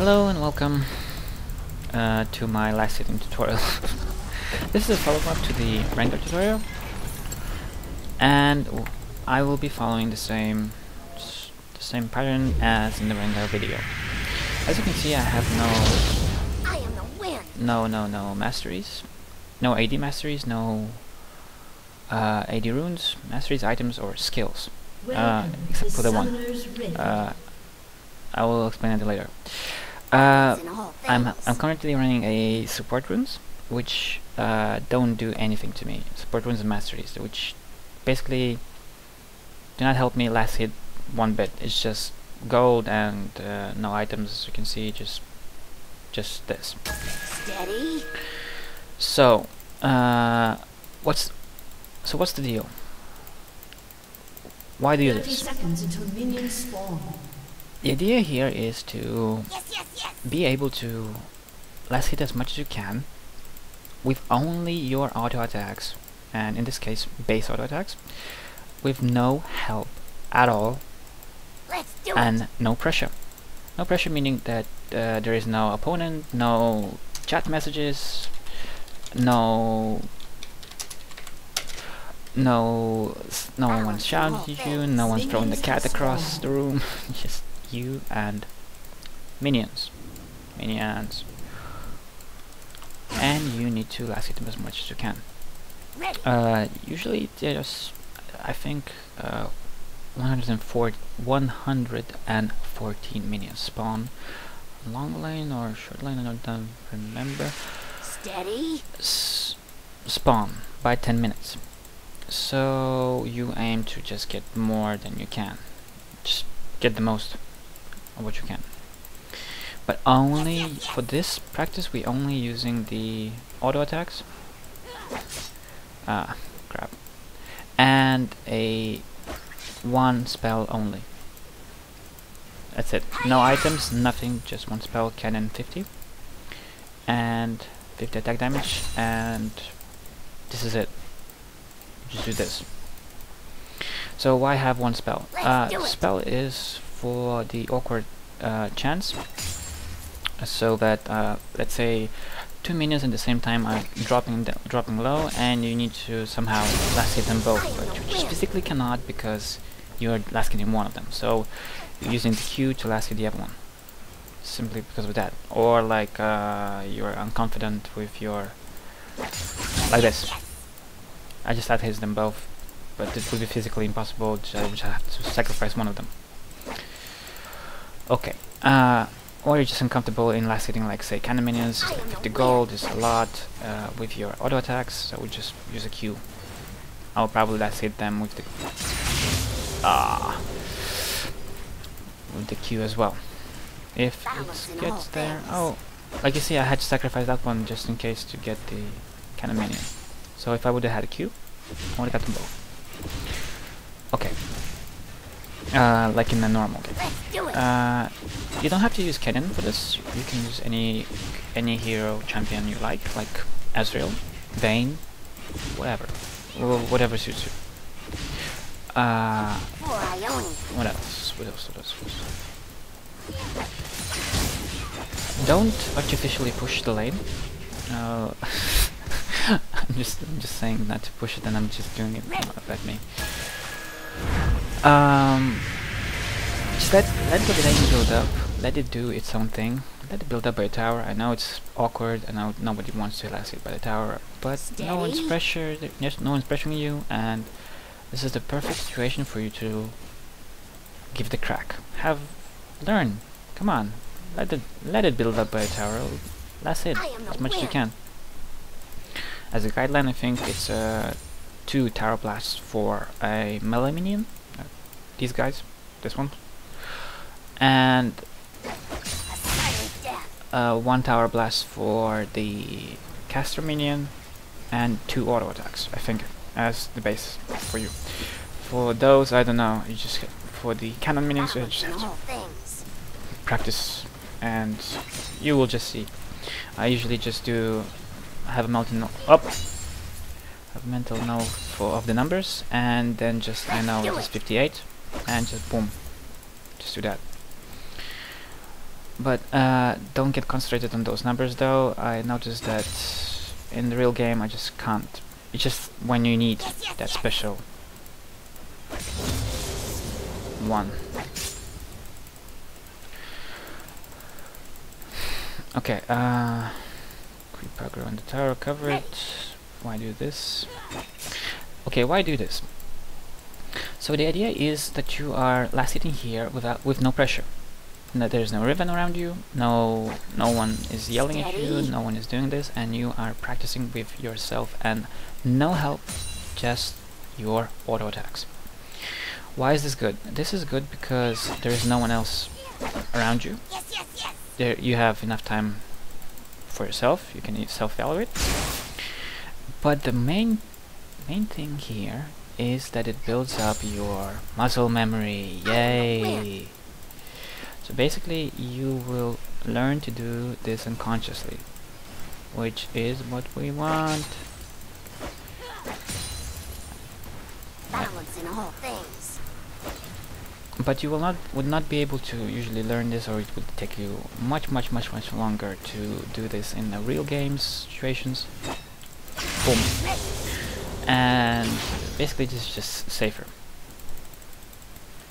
Hello and welcome to my last hitting tutorial. This is a follow-up to the Rengar tutorial, and I will be following the same pattern as in the Rengar video. As you can see, I have no masteries, no AD masteries, no AD runes, masteries, items, or skills, except for the one. I will explain it later. I'm currently running a support runes, which don't do anything to me. Support runes and masteries, which basically do not help me last hit one bit. It's just gold and no items, as you can see. Just this. Steady. So, what's the deal? Why do you do 30 this? seconds until minions spawn. The idea here is to be able to last hit as much as you can with only your auto attacks, and in this case base auto attacks, with no help at all. Let's do and it. no pressure. No pressure meaning that there is no opponent, no chat messages, no one's shouting at you, no one's throwing the cat across the room. Just you and minions. And you need to last hit them as much as you can. Usually there's, I think, 114 minions spawn. Long lane or short lane, I don't remember. Steady. Spawn by 10 minutes. So you aim to just get more than you can. Just get the most of what you can. But only for this practice, we only using the auto attacks. Crap. And a one spell only. That's it. No items, nothing, just one spell, Kennen 50. And 50 attack damage, and this is it. Just do this. So why have one spell? Spell is for the awkward chance, so that let's say two minions at the same time are dropping low, and you need to somehow last hit them both, but you just physically cannot because you're last hitting one of them. So you're using the Q to last hit the other one, simply because of that. Or like you're unconfident with your, like this. I just last hit them both, but it would be physically impossible. I would have to sacrifice one of them. Okay. Or you're just uncomfortable in last hitting, like say Kennen minions, like 50 gold is a lot with your auto attacks, so we just use a Q. I'll probably last hit them with the Q as well. If it gets there, oh, like you see, I had to sacrifice that one just in case to get the Kennen minion. So if I would have had a Q, I would have got them both. Okay. Like in a normal game. You don't have to use Kennen for this. You can use any hero champion you like Ezreal, Vayne, whatever. Whatever suits you. What else? Don't artificially push the lane. I'm just saying not to push it, and I'm just doing it. Let me. Just let the lane build up. Let it do its own thing. Let it build up by a tower. I know it's awkward. I know nobody wants to last hit by the tower, but no one's pressured. Yes, no one's pressuring you, and this is the perfect situation for you to give the crack. Learn. Come on. Let it build up by a tower. Last hit as much as you can. As a guideline, I think it's 2 tower blasts for a melee minion. These guys, this one, and 1 tower blast for the caster minion, and 2 auto attacks, I think, as the base for you. For those, I don't know. You just for the Kennen minions, you just have to practice, and you will just see. I usually just have a mental note of the numbers, and then just I know it's 58, and just boom, just do that. But don't get concentrated on those numbers though. I noticed that in the real game I just can't. It's just when you need that special one. Okay, creep aggro on the tower, cover it. Why do this? Okay, why do this? So the idea is that you are last hitting here with no pressure. That there's no ribbon around you, no one is yelling at you, no one is doing this, and you are practicing with yourself and no help, just your auto attacks. Why is this good? This is good because there is no one else around you. There you have enough time for yourself, you can self-evaluate. But the main thing here is that it builds up your muscle memory. Yay! So basically you will learn to do this unconsciously, which is what we want. Balancing all things. But you would not be able to usually learn this, or it would take you much longer to do this in the real games situations. Boom. And basically this is just safer.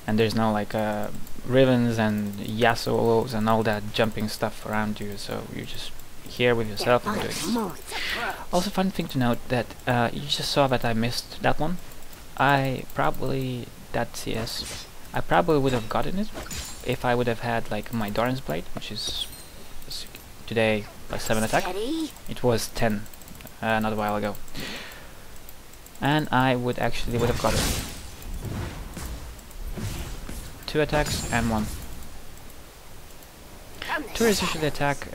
And there's no like ribbons and yasos and all that jumping stuff around you, so you're just here with yourself and doing this. Also, fun thing to note that you just saw that I missed that one. That CS, I probably would have gotten it if I would have had like my Doran's blade, which is today a 7 attack. It was 10 not a while ago, and I would have got it. 2 attacks and 1. Tourists usually attack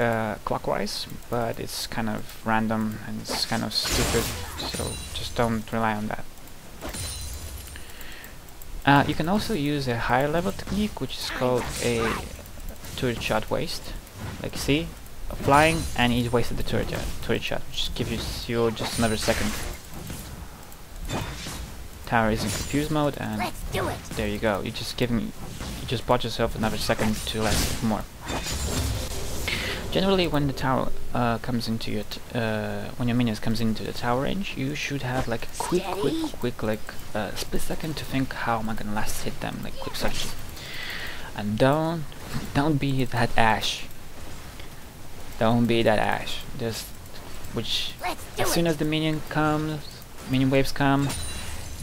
clockwise, but it's kind of random and it's kind of stupid, so just don't rely on that. You can also use a higher level technique, which is called a turret shot waste. Like, see, flying, and he wasted the turret shot, which gives you just another second. Tower is in confused mode, and there you go. You just bought yourself another second to last more. Generally, when the tower comes into your when your minions comes into the tower range, you should have like a quick like split second to think, how am I gonna last hit them, like quick strategy. And don't be that Ash. Don't be that Ash. Just as soon as the minion waves come,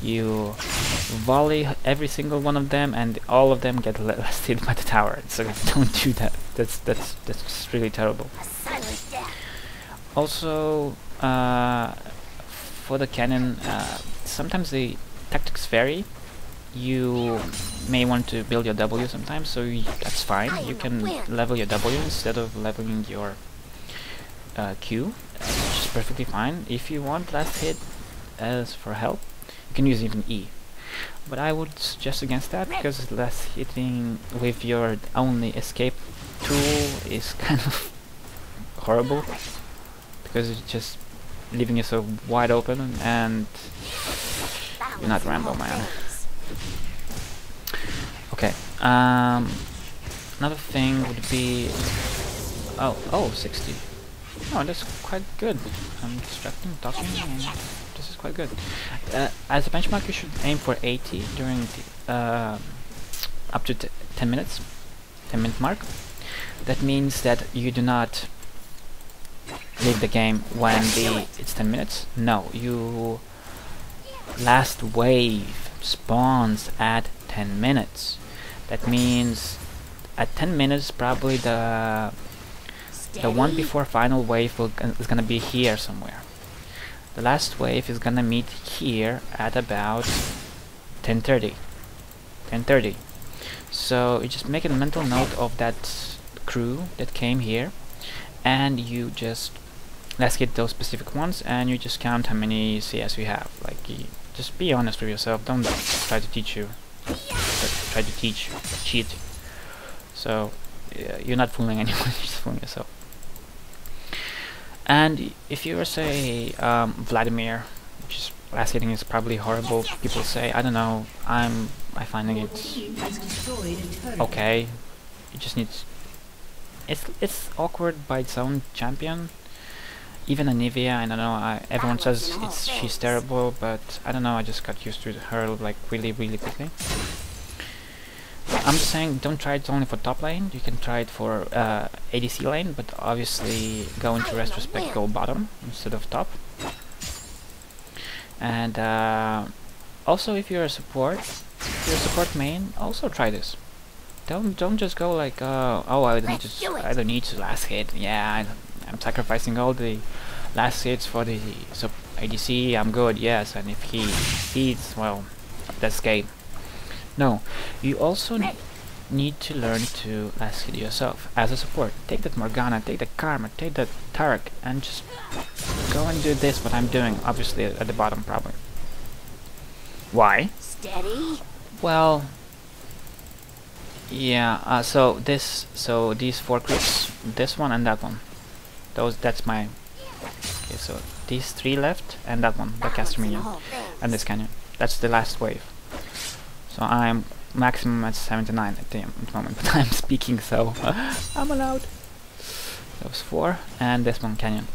you volley every single one of them, and all of them get last hit by the tower. So don't do that. That's really terrible. Also, for the Kennen, sometimes the tactics vary. You may want to build your W sometimes, so that's fine. You can level your W instead of leveling your Q, which is perfectly fine. If you want last hit as for help, you can use even E. But I would suggest against that, because last hitting with your only escape tool is kind of horrible, because it's just leaving you so wide open, and you're not Rambo, man. Okay, another thing would be 60. Oh, that's quite good. I'm distracting, talking, and this is quite good. As a benchmark, you should aim for 80 during the up to 10 minutes, 10-minute mark. That means that you do not leave the game when it's 10 minutes. No, you last wave spawns at 10 minutes. That means at 10 minutes probably the one before final wave is gonna be here somewhere. The last wave is gonna meet here at about 10:30. So you just make a mental note of that crew that came here, and you just let's hit those specific ones, and you just count how many CS you have. Like, just be honest with yourself. Don't try to cheat. So you're not fooling anyone, you're just fooling yourself. And if you were, say, Vladimir, which is last hitting is probably horrible, people say, I don't know, I finding it okay. You just need it's awkward by its own champion. Even Anivia, I don't know, everyone says she's terrible, but I don't know, I just got used to her like really quickly. I'm just saying, don't try it only for top lane, you can try it for ADC lane, but obviously go into retrospect, go bottom instead of top. And also if you're a support main, also try this. Don't just go like, oh, I don't need to last hit. Yeah, I'm sacrificing all the last hits for the ADC. I'm good, yes. And if he feeds, well, that's game. No, you also need to learn to last hit yourself as a support. Take that Morgana, take that Karma, take that Tarek, and just go and do this. What I'm doing, obviously at the bottom, probably. Why? Steady. Well. Yeah, so these 4 creeps, this one and that one, that's my, okay, so these 3 left and that one, the caster minion, and this canyon, that's the last wave. So I'm maximum at 79 at the moment, but I'm speaking, so I'm allowed. Those 4, and this one canyon.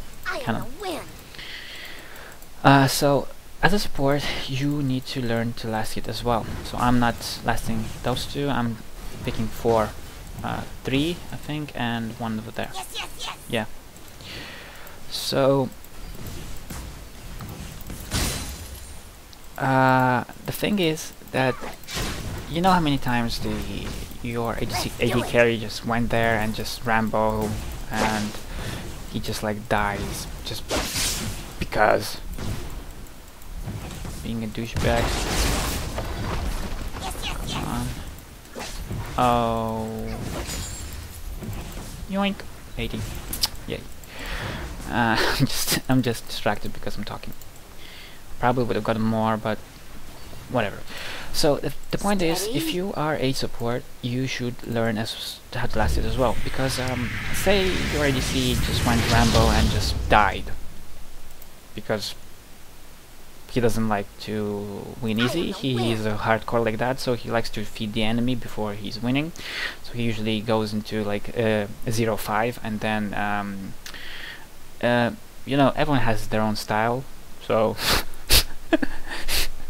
So as a support, you need to learn to last hit as well. So I'm not lasting those 2, I'm picking 4, 3 I think, and 1 over there. Yes. Yeah. So the thing is that you know how many times your AD carry just went there and just Rambo and he just like dies just because being a douchebag. Come on. Oh, yoink! 80. Yay! I'm just distracted because I'm talking. Probably would have gotten more, but whatever. So the point is, if you are a support, you should learn how to last it as well. Because say your ADC just went Rambo and just died because he doesn't like to win easy. He's a hardcore like that, so he likes to feed the enemy before he's winning. So he usually goes into like 0-5, and then you know, everyone has their own style. So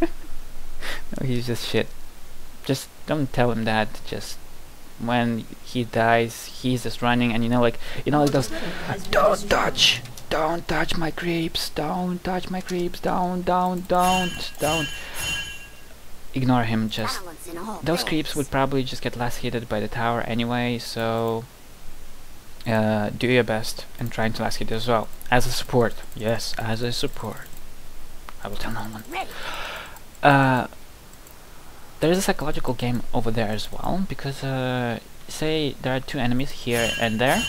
no, he's just shit. Just don't tell him that. Just when he dies, he's just running, and you know, like those, don't touch my creeps, don't touch my creeps, don't. Ignore him, just, those creeps would probably just get last hitted by the tower anyway, so do your best and try to last hit as well. As a support, yes, as a support. I will tell no one. There is a psychological game over there as well, because say there are 2 enemies here and there,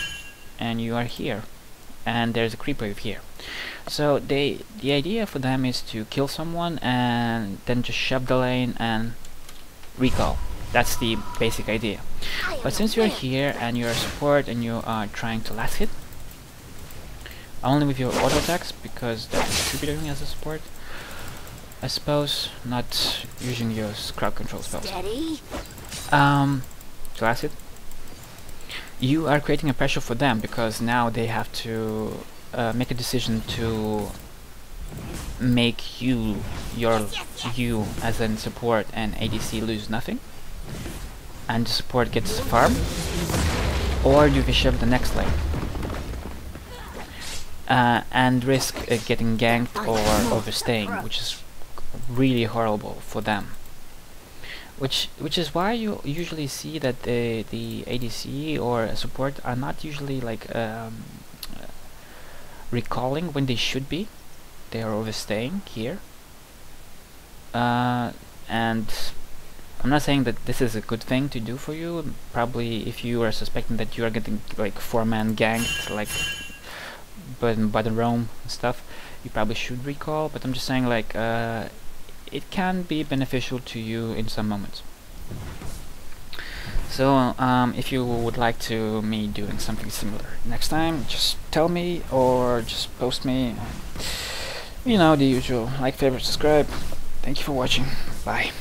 and you are here, and there's a creep wave here. So the idea for them is to kill someone and then just shove the lane and recall. That's the basic idea. But since you're here and you're a support and you are trying to last hit only with your auto attacks, because that's what you're doing as a support, I suppose, not using your crowd control spells. To last hit, you are creating a pressure for them, because now they have to make a decision to make you as a support and ADC lose nothing, and the support gets farm, or you can shove the next lane and risk getting ganked or overstaying, which is really horrible for them. Which is why you usually see that the ADC or support are not usually like recalling when they should be. They are overstaying here. And I'm not saying that this is a good thing to do for you. Probably if you are suspecting that you are getting like 4-man ganked, like by the roam and stuff, you probably should recall. But I'm just saying, like, it can be beneficial to you in some moments. So if you would like to me doing something similar next time, just tell me or just post me. You know, the usual: like, favorite, subscribe. Thank you for watching. Bye.